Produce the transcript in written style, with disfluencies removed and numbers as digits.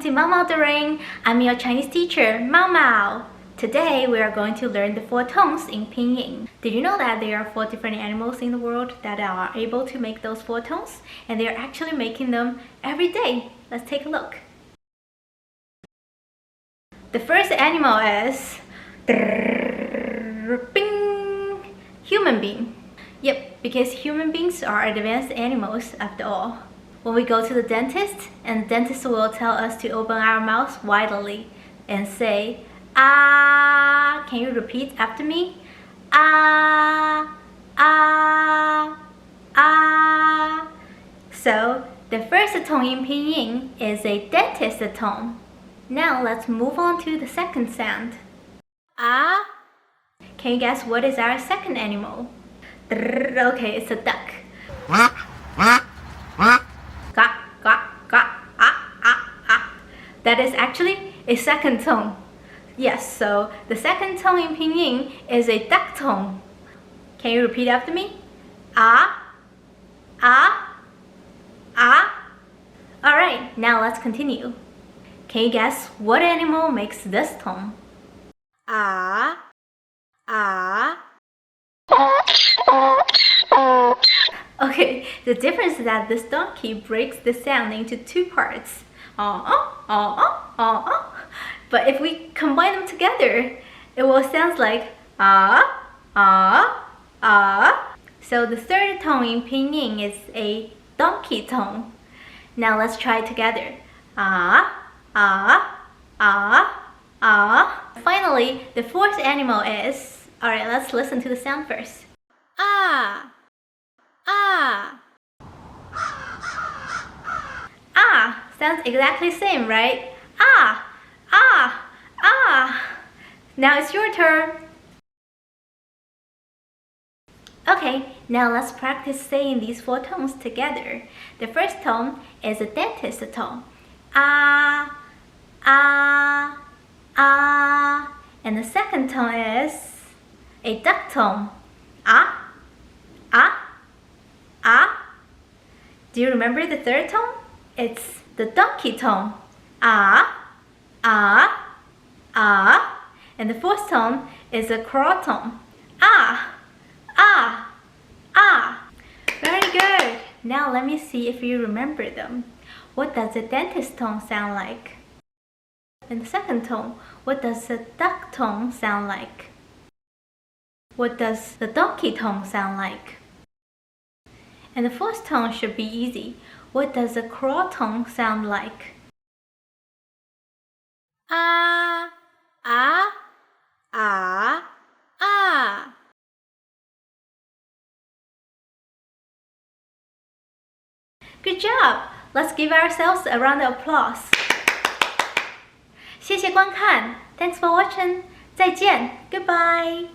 to MAO-MAODARIN. I'm your Chinese teacher, Mao Mao. Today we are going to learn the 4 tones in Pinyin. Did you know that there are 4 different animals in the world that are able to make those 4 tones? And they are actually making them every day. Let's take a look. The first animal is bing, human being. Yep, because human beings are advanced animals after all. When we go to the dentist, and the dentist will tell us to open our mouths widely and say, ah. Can you repeat after me? Ah, ah, ah. So the first tone in Pinyin is a dentist tone. Now let's move on to the second sound. Ah. Can you guess what is our second animal? Okay, it's a duck. That is actually a second tone. Yes, so the second tone in Pinyin is a duck tone. Can you repeat after me? Ah, ah, ah. Alright, now let's continue. Can you guess what animal makes this tone? Ah, ah. Okay, the difference is that this donkey breaks the sound into 2 parts. But if we combine them together, it will sound like ah, ah, ah. So the third tone in Pinyin is a donkey tone. Now let's try it together. Ah, ah, ah, ah. Finally, the fourth animal is... Alright, let's listen to the sound first. Ah, ah. Ah, sounds exactly the same, right? Ah, ah, ah. Now it's your turn. Okay, now let's practice saying these 4 tones together. The first tone is a dentist tone. Ah, ah, ah. And the second tone is a duck tone. Ah, ah, ah. Do you remember the third tone? It's the donkey tone. Ah, ah, ah. And the fourth tone is a crow tone. Ah, ah, ah. Very good. Now let me see if you remember them. What does the dentist tone sound like? And the second tone, what does the duck tone sound like? What does the donkey tone sound like? And the fourth tone should be easy. What does the crow tone sound like? Ah, ah, ah, ah. Good job! Let's give ourselves a round of applause. 谢谢观看 Thanks for watching. 再见 Goodbye.